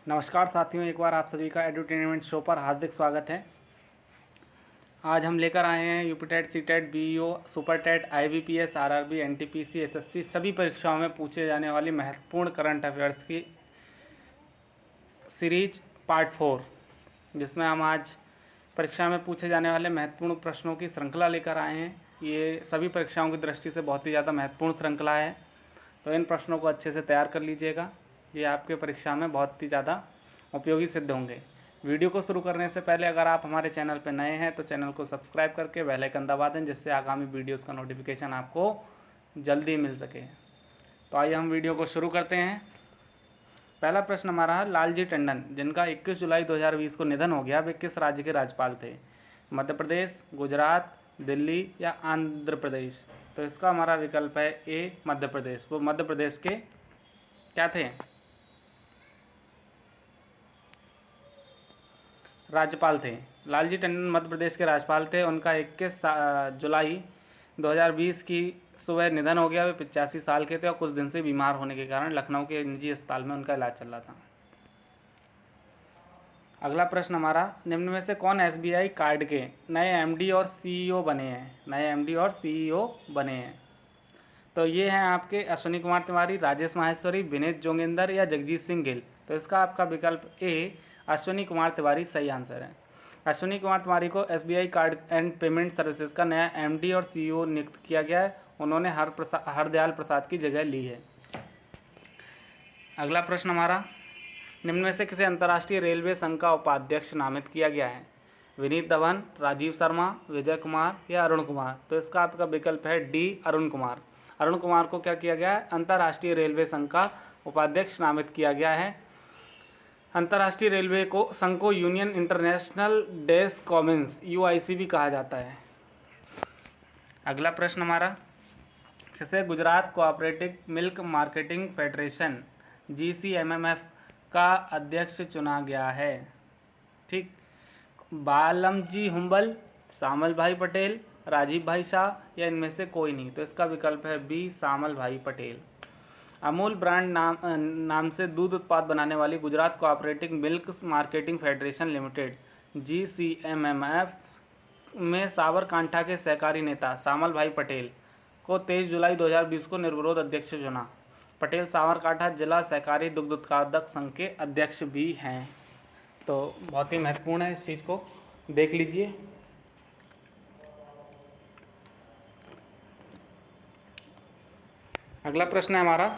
नमस्कार साथियों, एक बार आप सभी का एडुटेनमेंट शो पर हार्दिक स्वागत है। आज हम लेकर आए हैं UPTET, CTET, BEO, Super TET, IBPS, RRB, NTPC, SSC सभी परीक्षाओं में पूछे जाने वाली महत्वपूर्ण करंट अफेयर्स की सीरीज पार्ट 4, जिसमें हम आज परीक्षा में पूछे जाने वाले महत्वपूर्ण प्रश्नों की श्रृंखला लेकर आए हैं। ये सभी परीक्षाओं की दृष्टि से बहुत ही ज़्यादा महत्वपूर्ण श्रृंखला है, तो इन प्रश्नों को अच्छे से तैयार कर लीजिएगा। ये आपके परीक्षा में बहुत ही ज़्यादा उपयोगी सिद्ध होंगे। वीडियो को शुरू करने से पहले अगर आप हमारे चैनल पर नए हैं तो चैनल को सब्सक्राइब करके बेल आइकन दबा दें, जिससे आगामी वीडियोस का नोटिफिकेशन आपको जल्दी मिल सके। तो आइए हम वीडियो को शुरू करते हैं। पहला प्रश्न हमारा है, लालजी टंडन जिनका 21 जुलाई 2020 को निधन हो गया, वे किस राज्य के राज्यपाल थे? मध्य प्रदेश, गुजरात, दिल्ली या आंध्र प्रदेश? तो इसका हमारा विकल्प है ए, मध्य प्रदेश। वो मध्य प्रदेश के क्या थे? राज्यपाल थे। लालजी टंडन मध्य प्रदेश के राज्यपाल थे। उनका 21 जुलाई 2020 की सुबह निधन हो गया। वे 85 साल के थे और कुछ दिन से बीमार होने के कारण लखनऊ के निजी अस्पताल में उनका इलाज चल रहा था। अगला प्रश्न हमारा, निम्न में से कौन एसबीआई कार्ड के नए एमडी और सीईओ बने हैं? नए एमडी और सीईओ बने हैं तो ये हैं आपके अश्विनी कुमार तिवारी, राजेश माहेश्वरी, विनीत जोगिंदर या जगजीत सिंह गिल? तो इसका आपका विकल्प ए, अश्विनी कुमार तिवारी सही आंसर है। अश्विनी कुमार तिवारी को SBI card and payment services का नया एमडी और सीईओ नियुक्त किया गया है। उन्होंने हरदयाल प्रसाद की जगह ली है। अगला प्रश्न हमारा, निम्न में से किसे अंतर्राष्ट्रीय रेलवे संघ का उपाध्यक्ष नामित किया गया है? विनीत धवन, राजीव शर्मा, विजय कुमार या अरुण कुमार? तो इसका आपका विकल्प है डी, अरुण कुमार। अरुण कुमार को क्या किया गया है? अंतर्राष्ट्रीय रेलवे संघ का उपाध्यक्ष नामित किया गया है। अंतर्राष्ट्रीय रेलवे को संघ को यूनियन इंटरनेशनल डेस कॉमन्स यूआईसी भी कहा जाता है। अगला प्रश्न हमारा, किसे Gujarat cooperative milk marketing federation GCMMF का अध्यक्ष चुना गया है? ठीक, बालमजी हुंबल, सामल भाई पटेल, राजीव भाई शाह या इनमें से कोई नहीं? तो इसका विकल्प है बी, सामल भाई पटेल। अमूल ब्रांड नाम से दूध उत्पाद बनाने वाली Gujarat cooperative milk marketing federation limited GCMMF में साबरकांठा के सहकारी नेता सामल भाई पटेल को 23 जुलाई 2020 को निर्विरोध अध्यक्ष चुना। पटेल साबरकांठा जिला सहकारी दुग्ध उत्पादक संघ के अध्यक्ष भी हैं। तो बहुत ही महत्वपूर्ण है, इस चीज़ को देख लीजिए। अगला प्रश्न है हमारा,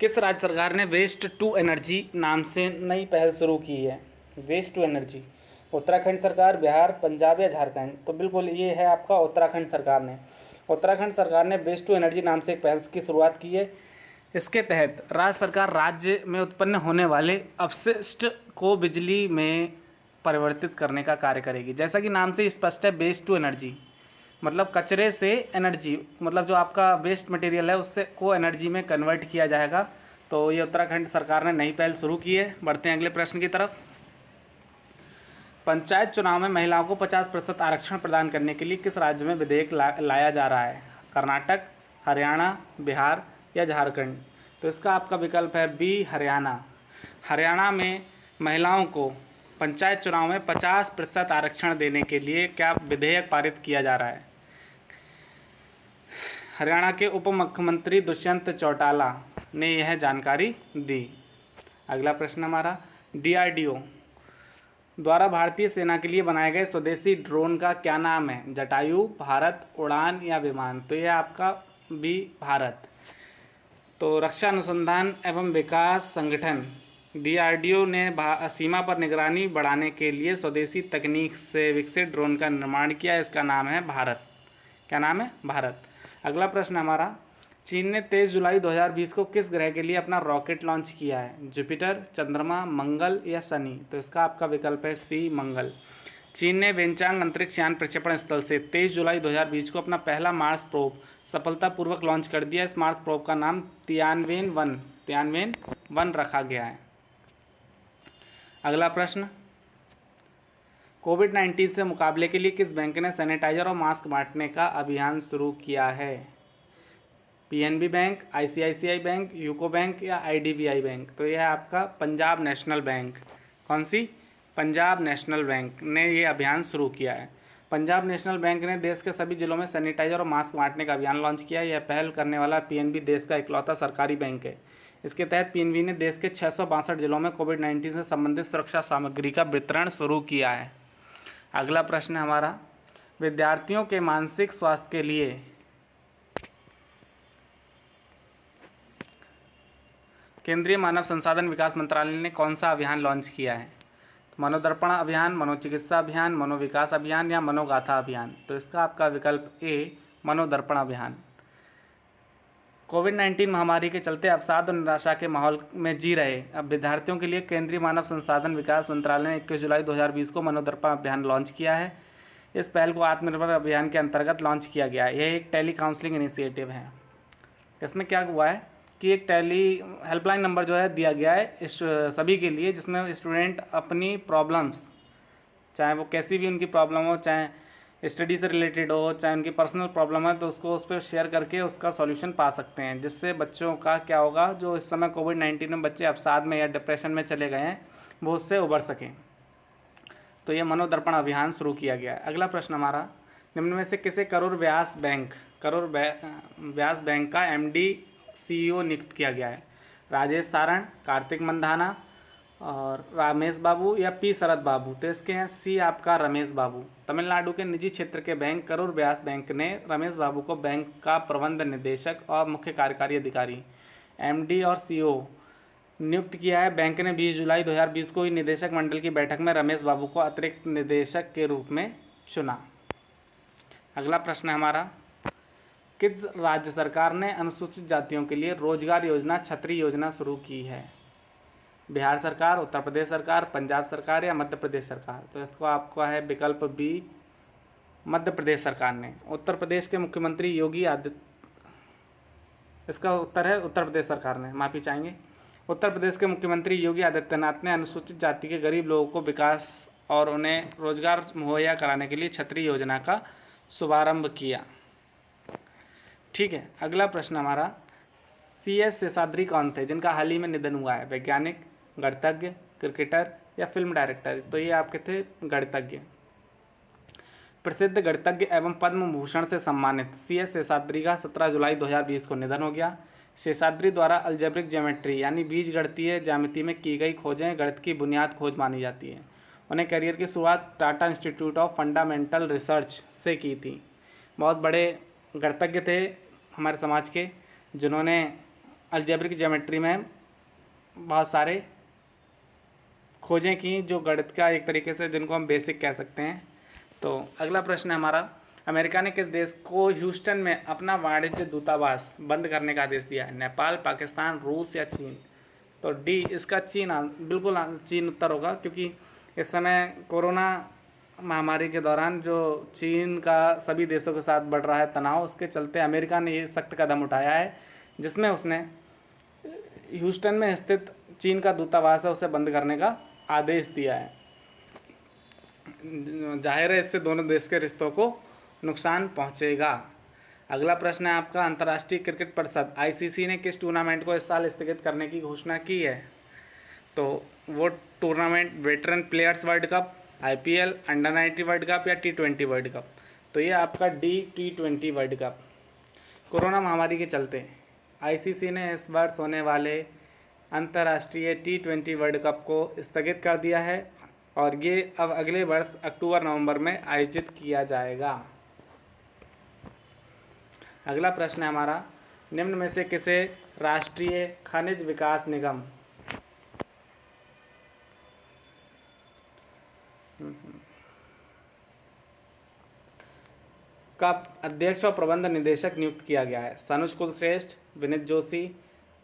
किस राज्य सरकार ने वेस्ट टू एनर्जी नाम से नई पहल शुरू की है? वेस्ट टू एनर्जी, उत्तराखंड सरकार, बिहार, पंजाब या झारखंड? तो बिल्कुल ये है आपका उत्तराखंड सरकार ने। उत्तराखंड सरकार ने वेस्ट टू एनर्जी नाम से एक पहल की शुरुआत की है। इसके तहत राज्य सरकार राज्य में उत्पन्न होने वाले अपशिष्ट को बिजली में परिवर्तित करने का कार्य करेगी। जैसा कि नाम से स्पष्ट है, वेस्ट टू एनर्जी मतलब कचरे से एनर्जी, मतलब जो आपका वेस्ट मटेरियल है उससे को एनर्जी में कन्वर्ट किया जाएगा। तो ये उत्तराखंड सरकार ने नई पहल शुरू की है। बढ़ते हैं अगले प्रश्न की तरफ। पंचायत चुनाव में महिलाओं को 50% आरक्षण प्रदान करने के लिए किस राज्य में विधेयक लाया जा रहा है? कर्नाटक, हरियाणा, बिहार या झारखंड? तो इसका आपका विकल्प है बी, हरियाणा। हरियाणा में महिलाओं को पंचायत चुनाव में 50% आरक्षण देने के लिए क्या विधेयक पारित किया जा रहा है? हरियाणा के उप मुख्यमंत्री दुष्यंत चौटाला ने यह जानकारी दी। अगला प्रश्न हमारा, डीआरडीओ द्वारा भारतीय सेना के लिए बनाए गए स्वदेशी ड्रोन का क्या नाम है? जटायु, भारत, उड़ान या विमान? तो यह आपका बी, भारत। तो रक्षा अनुसंधान एवं विकास संगठन डीआरडीओ ने सीमा पर निगरानी बढ़ाने के लिए स्वदेशी तकनीक से विकसित ड्रोन का निर्माण किया। इसका नाम है भारत। क्या नाम है? भारत। अगला प्रश्न हमारा, चीन ने 23 जुलाई 2020 को किस ग्रह के लिए अपना रॉकेट लॉन्च किया है? जुपिटर, चंद्रमा, मंगल या शनि? तो इसका आपका विकल्प है सी, मंगल। चीन ने वेनचांग अंतरिक्ष यान प्रक्षेपण स्थल से 23 जुलाई 2020 को अपना पहला मार्स प्रोब सफलतापूर्वक लॉन्च कर दिया। इस मार्स प्रोब का नाम तियानवेन 1 रखा गया है। अगला प्रश्न, कोविड-19 से मुकाबले के लिए किस बैंक ने सैनिटाइजर और मास्क बांटने का अभियान शुरू किया है? PNB bank, ICICI bank, UCO bank या आईडीबीआई बैंक? तो यह है आपका पंजाब नेशनल बैंक। कौन सी? पंजाब नेशनल बैंक ने ये अभियान शुरू किया है। पंजाब नेशनल बैंक ने देश के सभी जिलों में सैनिटाइजर और मास्क बांटने का अभियान लॉन्च किया है। यह पहल करने वाला पीएनबी देश का इकलौता सरकारी बैंक है। इसके तहत पीएनबी ने देश के 662 जिलों में कोविड-19 से संबंधित सुरक्षा सामग्री का वितरण शुरू किया है। अगला प्रश्न है हमारा, विद्यार्थियों के मानसिक स्वास्थ्य के लिए केंद्रीय मानव संसाधन विकास मंत्रालय ने कौन सा अभियान लॉन्च किया है? मनोदर्पण अभियान, मनोचिकित्सा अभियान, मनोविकास अभियान या मनोगाथा अभियान? तो इसका आपका विकल्प ए मनोदर्पण अभियान। कोविड-19 महामारी के चलते अवसाद और निराशा के माहौल में जी रहे अब विद्यार्थियों के लिए केंद्रीय मानव संसाधन विकास मंत्रालय ने 21 जुलाई 2020 को मनोदर्पण अभियान लॉन्च किया है। इस पहल को आत्मनिर्भर अभियान के अंतर्गत लॉन्च किया गया है। यह एक टेली काउंसलिंग इनिशिएटिव है। इसमें क्या हुआ है कि एक टेली हेल्पलाइन नंबर जो है दिया गया है सभी के लिए, जिसमें स्टूडेंट अपनी प्रॉब्लम्स, चाहे वो कैसी भी उनकी प्रॉब्लम हो, चाहे स्टडी से रिलेटेड हो, चाहे उनकी पर्सनल प्रॉब्लम है, तो उसको उस पर शेयर करके उसका सॉल्यूशन पा सकते हैं, जिससे बच्चों का क्या होगा, जो इस समय कोविड-19 में बच्चे अवसाद में या डिप्रेशन में चले गए हैं, वो उससे उबर सकें। तो ये मनोदर्पण अभियान शुरू किया गया है। अगला प्रश्न हमारा, निम्न में से किसे करूर व्यास बैंक का एमडी सीईओ नियुक्त किया गया है? राजेश सारण, कार्तिक मंधाना और रमेश बाबू या पी शरद बाबू? तो इसके हैं सी आपका रमेश बाबू। तमिलनाडु के निजी क्षेत्र के बैंक करूर व्यास बैंक ने रमेश बाबू को बैंक का प्रबंध निदेशक और मुख्य कार्यकारी अधिकारी एमडी और सीईओ नियुक्त किया है। बैंक ने 20 जुलाई 2020 को ही निदेशक मंडल की बैठक में रमेश बाबू को अतिरिक्त निदेशक के रूप में चुना। अगला प्रश्न है हमारा, किस राज्य सरकार ने अनुसूचित जातियों के लिए रोजगार योजना छतरी योजना शुरू की है? बिहार सरकार, उत्तर प्रदेश सरकार, पंजाब सरकार या मध्य प्रदेश सरकार? तो इसको आपको है विकल्प बी मध्य प्रदेश सरकार ने। उत्तर प्रदेश के मुख्यमंत्री योगी आदित्य, इसका उत्तर है उत्तर प्रदेश सरकार ने, माफ़ी चाहेंगे। उत्तर प्रदेश के मुख्यमंत्री योगी आदित्यनाथ ने अनुसूचित जाति के गरीब लोगों को विकास और उन्हें रोजगार मुहैया कराने के लिए छतरी योजना का शुभारंभ किया। ठीक है, अगला प्रश्न हमारा, CS शेषाद्री कौन थे जिनका हाल ही में निधन हुआ है? वैज्ञानिक, गणितज्ञ, क्रिकेटर या फिल्म डायरेक्टर? तो ये आपके थे गणितज्ञ। प्रसिद्ध गणितज्ञ एवं पद्म भूषण से सम्मानित CS शेषाद्री का 17 जुलाई 2020 को निधन हो गया। शेषाद्री द्वारा अलजेब्रिक ज्योमेट्री यानी बीजगणितीय ज्यामिति में की गई खोजें गणित की बुनियाद खोज मानी जाती है। उन्हें करियर की शुरुआत Tata institute of fundamental research से की थी। बहुत बड़े गणितज्ञ थे हमारे समाज के, जिन्होंने अलजेब्रिक ज्योमेट्री में बहुत सारे खोजें की, जो गणित का एक तरीके से जिनको हम बेसिक कह सकते हैं। तो अगला प्रश्न है हमारा, अमेरिका ने किस देश को ह्यूस्टन में अपना वाणिज्य दूतावास बंद करने का आदेश दिया है? नेपाल, पाकिस्तान, रूस या चीन? तो डी इसका चीन, बिल्कुल चीन उत्तर होगा, क्योंकि इस समय कोरोना महामारी के दौरान जो चीन का सभी देशों के साथ बढ़ रहा है तनाव, उसके चलते अमेरिका ने ये सख्त कदम उठाया है, जिसमें उसने ह्यूस्टन में स्थित चीन का दूतावास है उसे बंद करने का आदेश दिया है। जाहिर है इससे दोनों देश के रिश्तों को नुकसान पहुंचेगा। अगला प्रश्न है आपका, अंतर्राष्ट्रीय क्रिकेट परिषद ICC ने किस टूर्नामेंट को इस साल स्थगित करने की घोषणा की है? तो वो tournament veteran players world cup, IPL, under 90 world cup या T20 वर्ल्ड कप? तो ये आपका D T20 world cup. Corona महामारी के चलते ICC ने इस वर्ष होने वाले अंतर्राष्ट्रीय T20 वर्ल्ड कप को स्थगित कर दिया है और ये अब अगले वर्ष अक्टूबर-नवंबर में आयोजित किया जाएगा। अगला प्रश्न है हमारा, निम्न में से किसे राष्ट्रीय खनिज विकास निगम का अध्यक्ष और प्रबंध निदेशक नियुक्त किया गया है? सनुज कुलश्रेष्ठ, विनीत जोशी,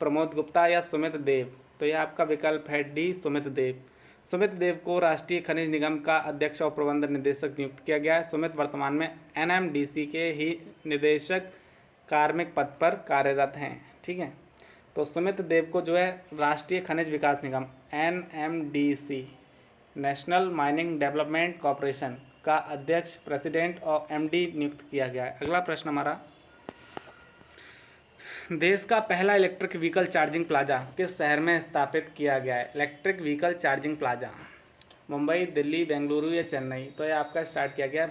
प्रमोद गुप्ता या सुमित देव? तो यह आपका विकल्प है डी सुमित देव। सुमित देव को राष्ट्रीय खनिज निगम का अध्यक्ष और प्रबंध निदेशक नियुक्त किया गया है। सुमित वर्तमान में NMDC के ही निदेशक कार्मिक पद पर कार्यरत हैं। ठीक है, तो सुमित देव को जो है राष्ट्रीय खनिज विकास निगम NMDC national mining development corporation का अध्यक्ष, प्रेसिडेंट और MD नियुक्त किया गया है। अगला प्रश्न हमारा, देश का पहला इलेक्ट्रिक व्हीकल चार्जिंग प्लाजा किस शहर में स्थापित किया गया है? Electric vehicle charging plaza Mumbai, Delhi, Bengaluru या चेन्नई? तो ये आपका स्टार्ट किया गया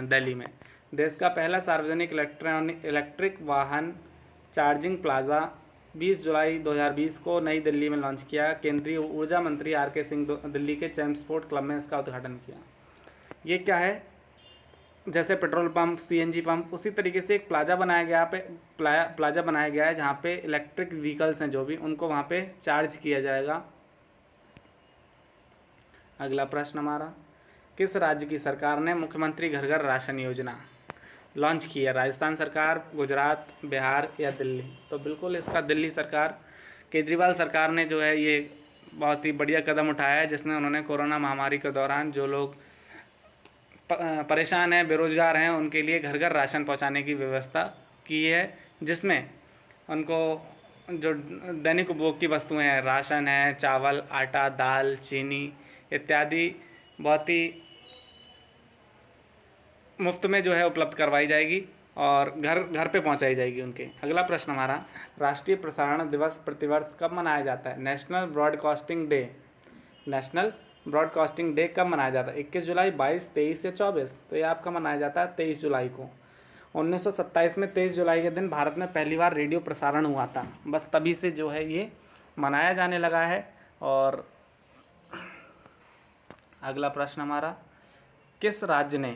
दिल्ली में। देश का पहला सार्वजनिक इलेक्ट्रिक वाहन चार्जिंग प्लाजा 20 जुलाई 2020 को नई दिल्ली में लॉन्च किया। केंद्रीय ऊर्जा मंत्री आर.के. सिंह दिल्ली के चैम्सफोर्ड क्लब में इसका उद्घाटन किया। ये क्या है? जैसे पेट्रोल पंप, सीएनजी पंप, उसी तरीके से एक प्लाजा बनाया गया प्लाजा बनाया गया है जहाँ पे इलेक्ट्रिक व्हीकल्स हैं जो भी, उनको वहाँ पे चार्ज किया जाएगा। अगला प्रश्न हमारा, किस राज्य की सरकार ने मुख्यमंत्री घर घर राशन योजना लॉन्च की है? राजस्थान सरकार, गुजरात, बिहार या दिल्ली? तो बिल्कुल इसका दिल्ली सरकार, केजरीवाल सरकार ने जो है ये बहुत ही बढ़िया कदम उठाया है, जिसमें उन्होंने कोरोना महामारी के दौरान जो लोग परेशान हैं, बेरोजगार हैं, उनके लिए घर घर राशन पहुंचाने की व्यवस्था की है, जिसमें उनको जो दैनिक उपभोग की वस्तुएं हैं, राशन है, चावल, आटा, दाल, चीनी इत्यादि बहुत ही मुफ्त में जो है उपलब्ध करवाई जाएगी और घर घर पे पहुंचाई जाएगी उनके। अगला प्रश्न हमारा, राष्ट्रीय प्रसारण दिवस प्रतिवर्ष कब मनाया जाता है? नेशनल ब्रॉडकास्टिंग डे कब मनाया जाता है? 21 जुलाई, 22, 23 या 24? तो ये आपका मनाया जाता है 23 जुलाई को। 1927 में 23 जुलाई के दिन भारत में पहली बार रेडियो प्रसारण हुआ था, बस तभी से जो है ये मनाया जाने लगा है। और अगला प्रश्न हमारा, किस राज्य ने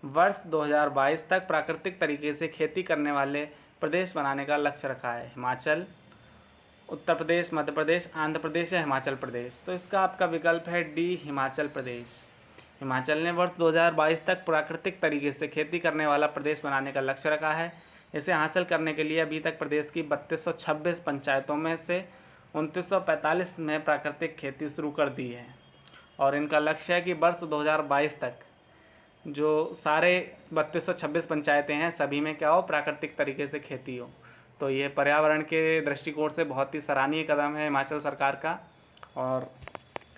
वर्ष 2022 तक प्राकृतिक तरीके से खेती करने वाले प्रदेश बनाने का लक्ष्य रखा है? हिमाचल, उत्तर प्रदेश, मध्य प्रदेश, आंध्र प्रदेश या हिमाचल प्रदेश? तो इसका आपका विकल्प है डी, हिमाचल प्रदेश। हिमाचल ने वर्ष 2022 तक प्राकृतिक तरीके से खेती करने वाला प्रदेश बनाने का लक्ष्य रखा है। इसे हासिल करने के लिए अभी तक प्रदेश की 3226 पंचायतों में से 2945 में प्राकृतिक खेती शुरू कर दी है और इनका लक्ष्य है कि वर्ष 2022 तक जो सारे 3226 पंचायतें हैं सभी में क्या हो, प्राकृतिक तरीके से खेती हो। तो ये पर्यावरण के दृष्टिकोण से बहुत ही सराहनीय कदम है हिमाचल सरकार का और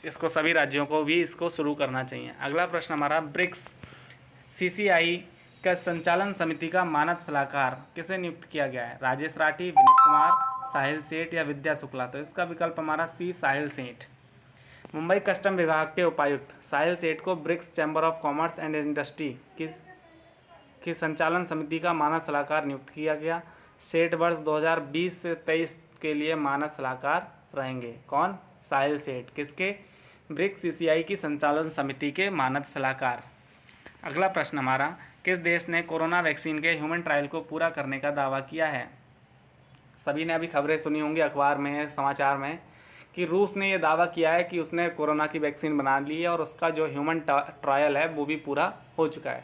इसको सभी राज्यों को भी इसको शुरू करना चाहिए। अगला प्रश्न हमारा, ब्रिक्स सीसीआई का संचालन समिति का मानद सलाहकार किसे नियुक्त किया गया है? राजेश राठी, विनीत कुमार, साहिल सेठ या विद्या शुक्ला? तो इसका विकल्प हमारा सी, साहिल सेठ। मुंबई कस्टम विभाग के उपायुक्त साहिल सेठ को BRICS chamber of commerce and industry की संचालन समिति का मानद सलाहकार नियुक्त किया गया। सेठ वर्ष 2020 से 23 के लिए मानद सलाहकार रहेंगे। कौन? साहिल सेठ। किसके? ब्रिक्स सीसीआई की संचालन समिति के मानद सलाहकार। अगला प्रश्न हमारा, किस देश ने कोरोना वैक्सीन के ह्यूमन ट्रायल को पूरा करने का दावा किया है? सभी ने अभी खबरें सुनी होंगी अखबार में, समाचार में, कि रूस ने यह दावा किया है कि उसने कोरोना की वैक्सीन बना ली है और उसका जो ह्यूमन ट्रायल है वो भी पूरा हो चुका है।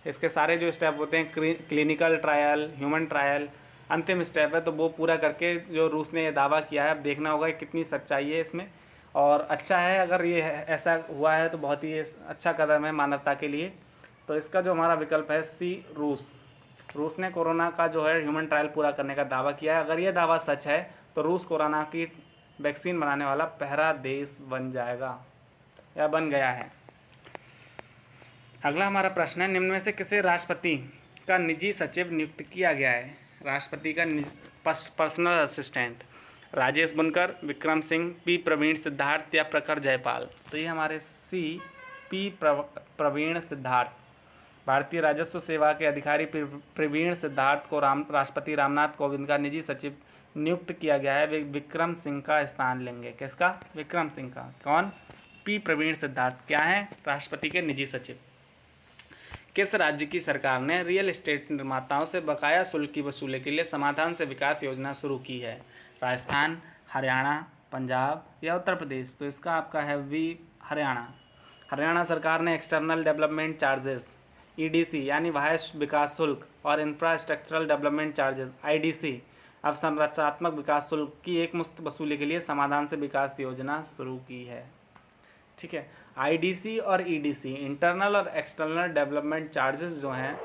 इसके सारे जो स्टेप होते हैं, क्लिनिकल ट्रायल, ह्यूमन ट्रायल, अंतिम स्टेप है, तो वो पूरा करके जो रूस ने यह दावा किया है, अब देखना होगा कितनी सच्चाई है इसमें। और अच्छा है अगर ये ऐसा हुआ है तो बहुत ही अच्छा कदम है मानवता के लिए। तो इसका जो हमारा विकल्प है सी, रूस ने कोरोना का जो है ह्यूमन ट्रायल पूरा करने का दावा किया है। अगर ये दावा सच है तो रूस कोरोना की वैक्सीन बनाने वाला पहला देश बन जाएगा या बन गया है। अगला हमारा प्रश्न है, निम्न में से किसे राष्ट्रपति का निजी सचिव नियुक्त किया गया है? राष्ट्रपति का पर्सनल असिस्टेंट राजेश बुनकर, विक्रम सिंह, पी प्रवीण सिद्धार्थ या प्रखर जयपाल? तो ये हमारे सी, पी प्रवीण सिद्धार्थ। भारतीय राजस्व सेवा के अधिकारी प्रवीण सिद्धार्थ को राष्ट्रपति रामनाथ कोविंद का निजी सचिव नियुक्त किया गया है। वे विक्रम सिंह का स्थान लेंगे। किसका? विक्रम सिंह का। कौन? पी प्रवीण सिद्धार्थ क्या है? राष्ट्रपति के निजी सचिव। किस राज्य की सरकार ने रियल एस्टेट निर्माताओं से बकाया शुल्क की वसूली के लिए समाधान से विकास योजना शुरू की है? राजस्थान, हरियाणा, पंजाब या उत्तर प्रदेश? तो इसका आपका है वी, हरियाणा। हरियाणा सरकार ने एक्सटर्नल डेवलपमेंट चार्जेस ईडीसी यानी बाह्य विकास शुल्क और इंफ्रास्ट्रक्चरल डेवलपमेंट चार्जेस आईडीसी अवसंरचनात्मक विकास शुल्क की एक मुश्त वसूली के लिए समाधान से विकास योजना शुरू की है। ठीक है, आईडीसी और ईडीसी इंटरनल और एक्सटर्नल डेवलपमेंट चार्जेस जो हैं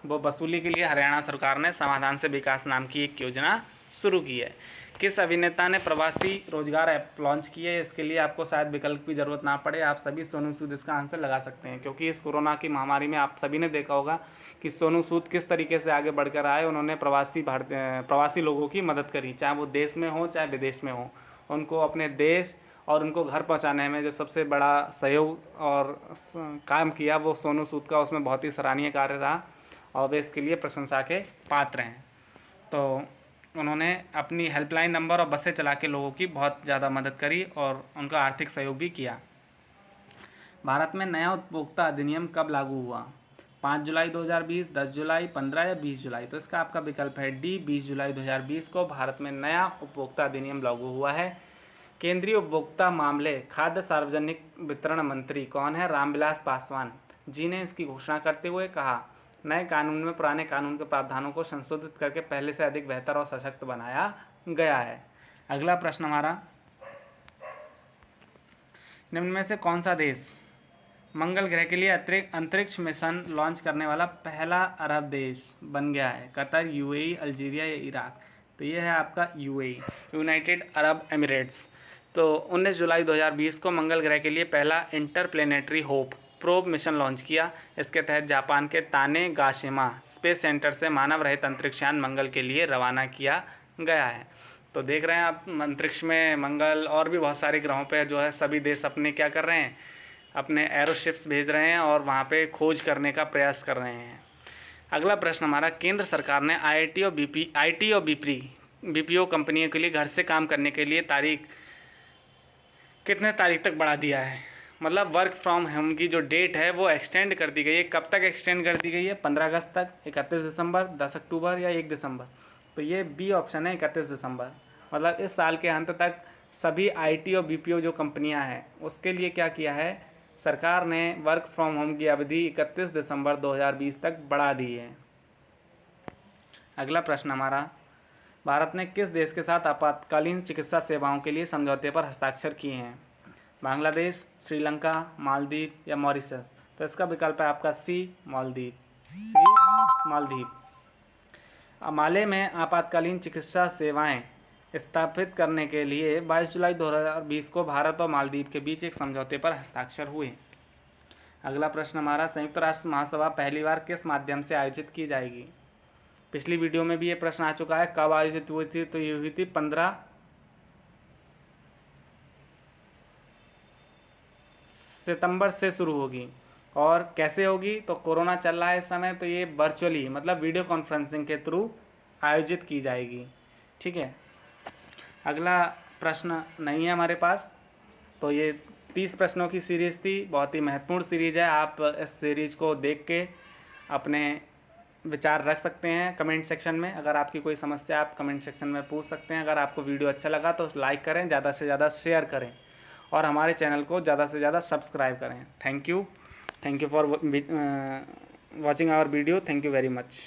वो वसूली के लिए हरियाणा सरकार ने समाधान से विकास नाम की एक योजना शुरू की है। किस अभिनेता ने प्रवासी रोजगार ऐप लॉन्च की है? इसके लिए आपको शायद विकल्प की ज़रूरत ना पड़े, आप सभी सोनू सूद इसका आंसर लगा सकते हैं, क्योंकि इस कोरोना की महामारी में आप सभी ने देखा होगा कि सोनू सूद किस तरीके से आगे बढ़कर आए। उन्होंने प्रवासी लोगों की मदद करी, चाहे वो देश में हो चाहे विदेश में हो। उनको अपने देश और उनको घर पहुंचाने में जो सबसे बड़ा सहयोग और काम किया वो सोनू सूद का, उसमें बहुत ही सराहनीय कार्य रहा और वे इसके लिए प्रशंसा के पात्र हैं। तो उन्होंने अपनी हेल्पलाइन नंबर और बसें चला के लोगों की बहुत ज़्यादा मदद करी और उनका आर्थिक सहयोग भी किया। भारत में नया उपभोक्ता अधिनियम कब लागू हुआ? 5 जुलाई 2020, 10 जुलाई, 15 या 20 जुलाई? तो इसका आपका विकल्प है डी, 20 जुलाई 2020 को भारत में नया उपभोक्ता अधिनियम लागू हुआ है। केंद्रीय उपभोक्ता मामले, खाद्य सार्वजनिक वितरण मंत्री कौन है? रामविलास पासवान जी ने इसकी घोषणा करते हुए कहा, नए कानून में पुराने कानून के प्रावधानों को संशोधित करके पहले से अधिक बेहतर और सशक्त बनाया गया है। अगला प्रश्न हमारा, निम्न में से कौन सा देश मंगल ग्रह के लिए अंतरिक्ष मिशन लॉन्च करने वाला पहला अरब देश बन गया है? कतर, यूएई, अल्जीरिया या इराक? तो ये है आपका यूएई, यूनाइटेड अरब एमिरेट्स। तो 19 जुलाई 2020 को मंगल ग्रह के लिए पहला interplanetary hope probe mission launch किया। इसके तहत जापान के तानेगाशिमा स्पेस सेंटर से मानव रहित अंतरिक्षयान मंगल के लिए रवाना किया गया है। तो देख रहे हैं आप, अंतरिक्ष में मंगल और भी बहुत सारे ग्रहों पे जो है सभी देश अपने क्या कर रहे हैं, अपने एरोशिप्स भेज रहे हैं और वहाँ पे खोज करने का प्रयास कर रहे हैं। अगला प्रश्न हमारा, केंद्र सरकार ने आईटी और बीपीओ कंपनियों के लिए घर से काम करने के लिए तारीख कितने तारीख तक बढ़ा दिया है? मतलब वर्क फ्रॉम होम की जो डेट है वो एक्सटेंड कर दी गई है। कब तक एक्सटेंड कर दी गई है? 15 अगस्त तक, 31 दिसंबर, 10 अक्टूबर या 1 दिसंबर? तो ये बी ऑप्शन है, 31 दिसंबर। मतलब इस साल के अंत तक सभी आईटी और बीपीओ जो कंपनियां हैं उसके लिए क्या किया है, सरकार ने वर्क फ्रॉम होम की अवधि 31 दिसंबर 2020 तक बढ़ा दी है। अगला प्रश्न हमारा, भारत ने किस देश के साथ आपातकालीन चिकित्सा सेवाओं के लिए समझौते पर हस्ताक्षर किए हैं? बांग्लादेश, श्रीलंका, मालदीव या मॉरिशस? तो इसका विकल्प है आपका सी, मालदीव। सी, मालदीव। माले में आपातकालीन चिकित्सा सेवाएं स्थापित करने के लिए 22 जुलाई 2020 को भारत और मालदीव के बीच एक समझौते पर हस्ताक्षर हुए। अगला प्रश्न हमारा, संयुक्त राष्ट्र महासभा पहली बार किस माध्यम से आयोजित की जाएगी? पिछली वीडियो में भी ये प्रश्न आ चुका है, कब आयोजित हुई थी? तो ये हुई थी 15 सितंबर से शुरू होगी। और कैसे होगी? तो कोरोना चल रहा है इस समय, तो ये वर्चुअली मतलब वीडियो कॉन्फ्रेंसिंग के थ्रू आयोजित की जाएगी। ठीक है, अगला प्रश्न नहीं है हमारे पास। तो ये 30 प्रश्नों की सीरीज़ थी, बहुत ही महत्वपूर्ण सीरीज़ है। आप इस सीरीज़ को देख के अपने विचार रख सकते हैं कमेंट सेक्शन में। अगर आपकी कोई समस्या आप कमेंट सेक्शन में पूछ सकते हैं। अगर आपको वीडियो अच्छा लगा तो लाइक करें, ज़्यादा से ज़्यादा शेयर करें और हमारे चैनल को ज़्यादा से ज़्यादा सब्सक्राइब करें। Thank you for watching our video. Thank you very much.